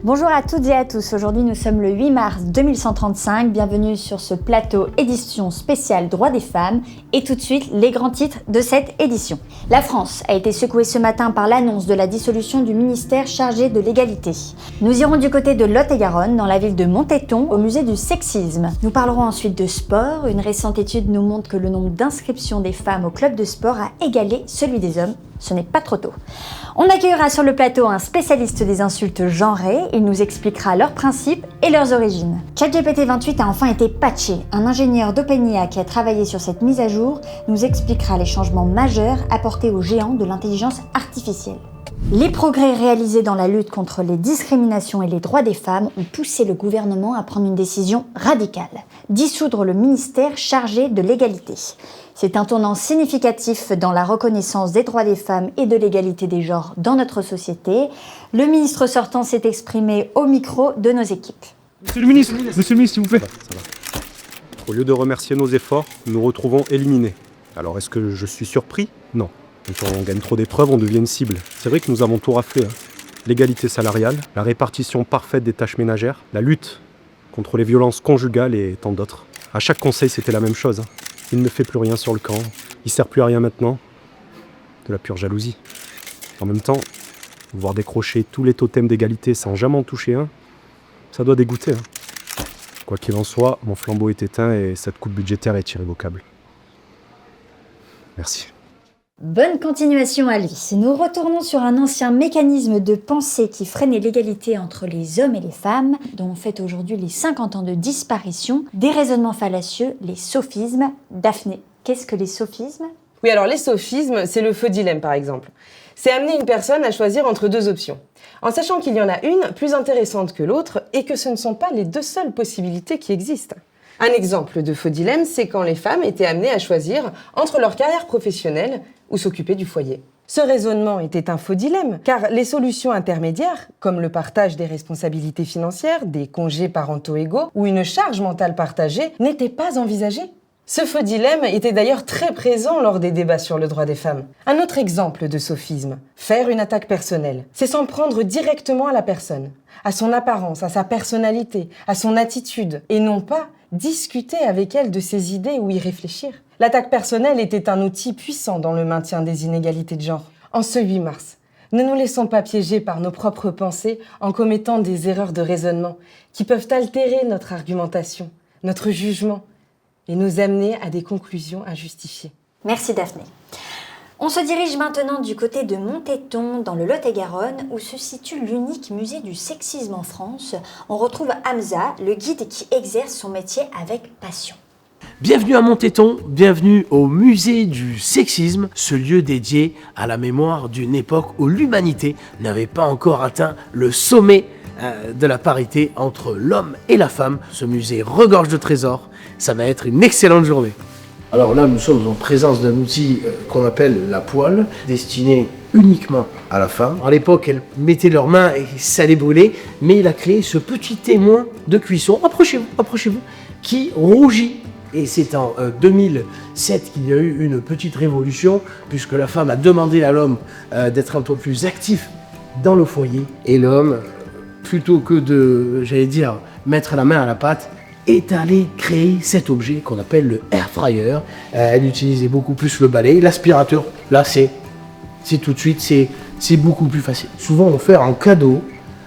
Bonjour à toutes et à tous, aujourd'hui nous sommes le 8 mars 2135, bienvenue sur ce plateau édition spéciale Droits des femmes et tout de suite les grands titres de cette édition. La France a été secouée ce matin par l'annonce de la dissolution du ministère chargé de l'égalité. Nous irons du côté de Lot-et-Garonne, dans la ville de Montaiton, au musée du sexisme. Nous parlerons ensuite de sport, une récente étude nous montre que le nombre d'inscriptions des femmes au club de sport a égalé celui des hommes. Ce n'est pas trop tôt. On accueillera sur le plateau un spécialiste des insultes genrées. Il nous expliquera leurs principes et leurs origines. ChatGPT 28 a enfin été patché. Un ingénieur d'OpenAI qui a travaillé sur cette mise à jour nous expliquera les changements majeurs apportés aux géants de l'intelligence artificielle. Les progrès réalisés dans la lutte contre les discriminations et les droits des femmes ont poussé le gouvernement à prendre une décision radicale, dissoudre le ministère chargé de l'égalité. C'est un tournant significatif dans la reconnaissance des droits des femmes et de l'égalité des genres dans notre société. Le ministre sortant s'est exprimé au micro de nos équipes. Monsieur le ministre, s'il vous plaît. Ça va. Au lieu de remercier nos efforts, nous nous retrouvons éliminés. Alors est-ce que je suis surpris? Non. Quand on gagne trop d'épreuves, on devient une cible. C'est vrai que nous avons tout raflé. L'égalité salariale, la répartition parfaite des tâches ménagères, la lutte contre les violences conjugales et tant d'autres. À chaque conseil, c'était la même chose. Il ne fait plus rien sur le camp, il sert plus à rien maintenant. De la pure jalousie. En même temps, voir décrocher tous les totems d'égalité sans jamais en toucher un, ça doit dégoûter. Quoi qu'il en soit, mon flambeau est éteint et cette coupe budgétaire est irrévocable. Merci. Bonne continuation à lui. Nous retournons sur un ancien mécanisme de pensée qui freinait l'égalité entre les hommes et les femmes, dont on fête aujourd'hui les 50 ans de disparition, des raisonnements fallacieux, les sophismes. Daphné, qu'est-ce que les sophismes? Oui, alors les sophismes, c'est le faux dilemme par exemple. C'est amener une personne à choisir entre deux options, en sachant qu'il y en a une plus intéressante que l'autre et que ce ne sont pas les deux seules possibilités qui existent. Un exemple de faux dilemme, c'est quand les femmes étaient amenées à choisir entre leur carrière professionnelle ou s'occuper du foyer. Ce raisonnement était un faux dilemme, car les solutions intermédiaires, comme le partage des responsabilités financières, des congés parentaux égaux ou une charge mentale partagée, n'étaient pas envisagées. Ce faux dilemme était d'ailleurs très présent lors des débats sur le droit des femmes. Un autre exemple de sophisme, faire une attaque personnelle, c'est s'en prendre directement à la personne, à son apparence, à sa personnalité, à son attitude, et non pas discuter avec elle de ses idées ou y réfléchir. L'attaque personnelle était un outil puissant dans le maintien des inégalités de genre. En ce 8 mars, ne nous laissons pas piéger par nos propres pensées en commettant des erreurs de raisonnement qui peuvent altérer notre argumentation, notre jugement et nous amener à des conclusions injustifiées. Merci Daphné. On se dirige maintenant du côté de Montaiton, dans le Lot-et-Garonne, où se situe l'unique musée du sexisme en France. On retrouve Hamza, le guide qui exerce son métier avec passion. Bienvenue à Montaiton, bienvenue au musée du sexisme, ce lieu dédié à la mémoire d'une époque où l'humanité n'avait pas encore atteint le sommet de la parité entre l'homme et la femme. Ce musée regorge de trésors, ça va être une excellente journée. Alors là, nous sommes en présence d'un outil qu'on appelle la poêle, destiné uniquement à la femme. À l'époque, elles mettaient leurs mains et ça les brûlait, mais il a créé ce petit témoin de cuisson, approchez-vous, qui rougit. Et c'est en 2007 qu'il y a eu une petite révolution, puisque la femme a demandé à l'homme d'être un peu plus actif dans le foyer. Et l'homme, plutôt que de, mettre la main à la pâte, est allé créer cet objet qu'on appelle le air fryer. Elle utilisait beaucoup plus le balai. L'aspirateur, là, c'est tout de suite, c'est beaucoup plus facile. Souvent, on fait en cadeau,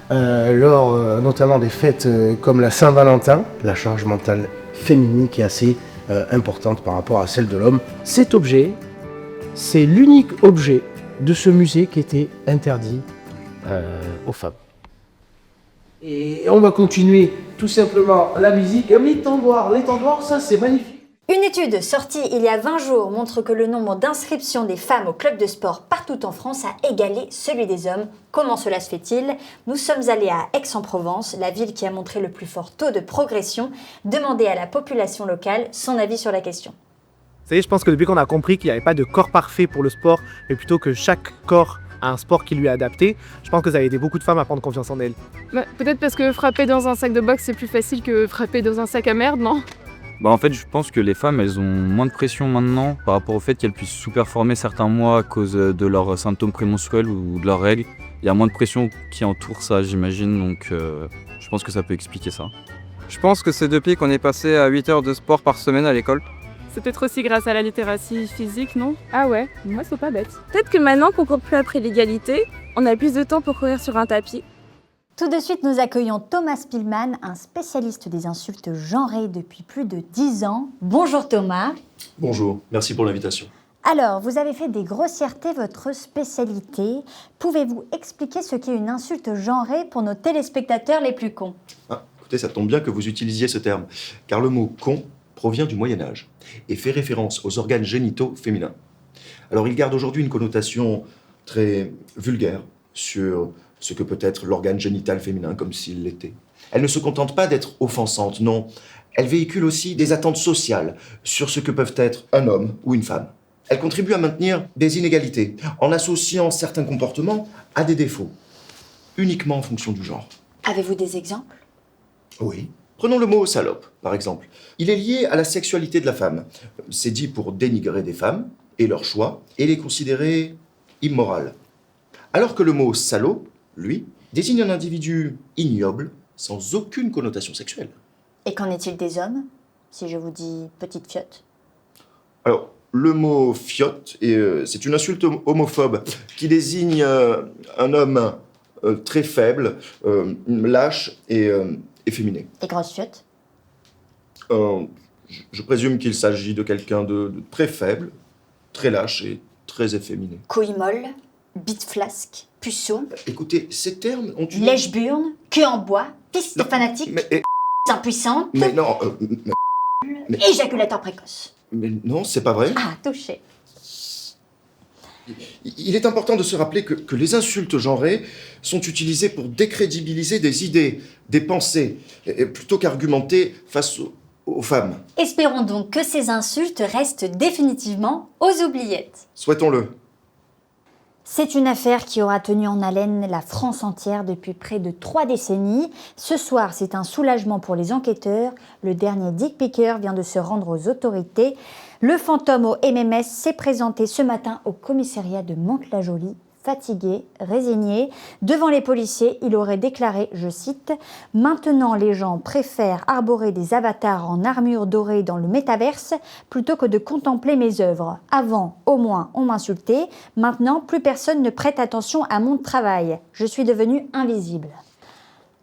lors notamment des fêtes comme la Saint-Valentin, la charge mentale féminine qui est assez importante par rapport à celle de l'homme. Cet objet, c'est l'unique objet de ce musée qui était interdit aux femmes. Et on va continuer tout simplement la musique. L'étendoir, ça c'est magnifique. Une étude sortie il y a 20 jours montre que le nombre d'inscriptions des femmes au club de sport partout en France a égalé celui des hommes. Comment cela se fait-il? Nous sommes allés à Aix-en-Provence, la ville qui a montré le plus fort taux de progression. Demandez à la population locale son avis sur la question. Vous savez, je pense que depuis qu'on a compris qu'il n'y avait pas de corps parfait pour le sport, mais plutôt que chaque corps a un sport qui lui est adapté, je pense que ça a aidé beaucoup de femmes à prendre confiance en elles. Peut-être parce que frapper dans un sac de boxe c'est plus facile que frapper dans un sac à merde, non? En fait, je pense que les femmes, elles ont moins de pression maintenant par rapport au fait qu'elles puissent sous-performer certains mois à cause de leurs symptômes prémenstruels ou de leurs règles. Il y a moins de pression qui entoure ça, j'imagine, donc je pense que ça peut expliquer ça. Je pense que c'est depuis qu'on est passé à 8 heures de sport par semaine à l'école. C'est peut-être aussi grâce à la littératie physique, non? Ah ouais, moi c'est pas bête. Peut-être que maintenant qu'on court plus après l'égalité, on a plus de temps pour courir sur un tapis. Tout de suite, nous accueillons Thomas Spillman, un spécialiste des insultes genrées depuis plus de 10 ans. Bonjour Thomas. Bonjour, merci pour l'invitation. Alors, vous avez fait des grossièretés votre spécialité. Pouvez-vous expliquer ce qu'est une insulte genrée pour nos téléspectateurs les plus cons? Écoutez, ça tombe bien que vous utilisiez ce terme, car le mot « con » provient du Moyen-Âge et fait référence aux organes génitaux féminins. Alors, il garde aujourd'hui une connotation très vulgaire sur ce que peut être l'organe génital féminin, comme s'il l'était. Elle ne se contente pas d'être offensante, non. Elle véhicule aussi des attentes sociales sur ce que peuvent être un homme ou une femme. Elle contribue à maintenir des inégalités en associant certains comportements à des défauts, uniquement en fonction du genre. Avez-vous des exemples? Oui. Prenons le mot salope, par exemple. Il est lié à la sexualité de la femme. C'est dit pour dénigrer des femmes et leur choix et les considérer immorales. Alors que le mot salaud, lui, désigne un individu ignoble sans aucune connotation sexuelle. Et qu'en est-il des hommes, si je vous dis petite fiotte? Alors, le mot fiotte, c'est une insulte homophobe qui désigne un homme très faible, lâche et efféminé. Et grosse fiotte? Je présume qu'il s'agit de quelqu'un de très faible, très lâche et très efféminé. Couille molle, bite flasque, puceau, Écoutez, ces termes ont une... lèche-burne, queue en bois, piste Non, fanatique, Mais, impuissante, mais non, éjaculateur précoce. mais non, c'est pas vrai. Ah, touché. Il est important de se rappeler que les insultes genrées sont utilisées pour décrédibiliser des idées, des pensées, plutôt qu'argumenter face aux femmes. Espérons donc que ces insultes restent définitivement aux oubliettes. Souhaitons-le. C'est une affaire qui aura tenu en haleine la France entière depuis près de 3 décennies. Ce soir, c'est un soulagement pour les enquêteurs. Le dernier dick picker vient de se rendre aux autorités. Le fantôme au MMS s'est présenté ce matin au commissariat de Mantes-la-Jolie. Fatigué, résigné, devant les policiers, il aurait déclaré, je cite, « Maintenant, les gens préfèrent arborer des avatars en armure dorée dans le métaverse plutôt que de contempler mes œuvres. Avant, au moins, on m'insultait. Maintenant, plus personne ne prête attention à mon travail. Je suis devenu invisible. »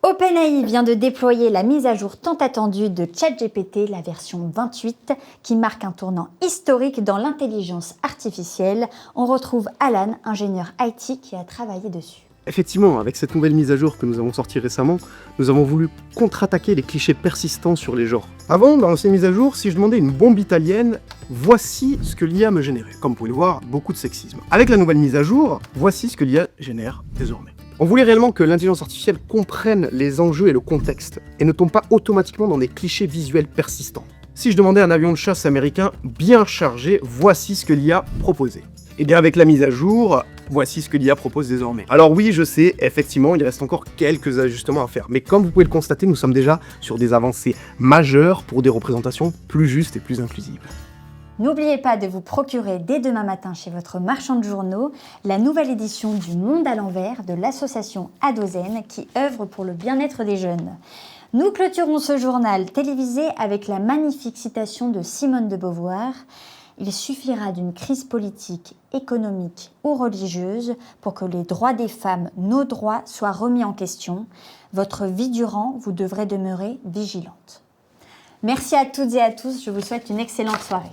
OpenAI vient de déployer la mise à jour tant attendue de ChatGPT, la version 28, qui marque un tournant historique dans l'intelligence artificielle. On retrouve Alan, ingénieur IT, qui a travaillé dessus. Effectivement, avec cette nouvelle mise à jour que nous avons sortie récemment, nous avons voulu contre-attaquer les clichés persistants sur les genres. Avant, dans l'ancienne mise à jour, si je demandais une bombe italienne, voici ce que l'IA me générait. Comme vous pouvez le voir, beaucoup de sexisme. Avec la nouvelle mise à jour, voici ce que l'IA génère désormais. On voulait réellement que l'intelligence artificielle comprenne les enjeux et le contexte, et ne tombe pas automatiquement dans des clichés visuels persistants. Si je demandais un avion de chasse américain bien chargé, voici ce que l'IA proposait. Et bien avec la mise à jour, voici ce que l'IA propose désormais. Alors oui, je sais, effectivement, il reste encore quelques ajustements à faire, mais comme vous pouvez le constater, nous sommes déjà sur des avancées majeures pour des représentations plus justes et plus inclusives. N'oubliez pas de vous procurer dès demain matin chez votre marchand de journaux la nouvelle édition du Monde à l'envers de l'association Adozen qui œuvre pour le bien-être des jeunes. Nous clôturons ce journal télévisé avec la magnifique citation de Simone de Beauvoir. Il suffira d'une crise politique, économique ou religieuse pour que les droits des femmes, nos droits, soient remis en question. Votre vie durant, vous devrez demeurer vigilante. Merci à toutes et à tous, je vous souhaite une excellente soirée.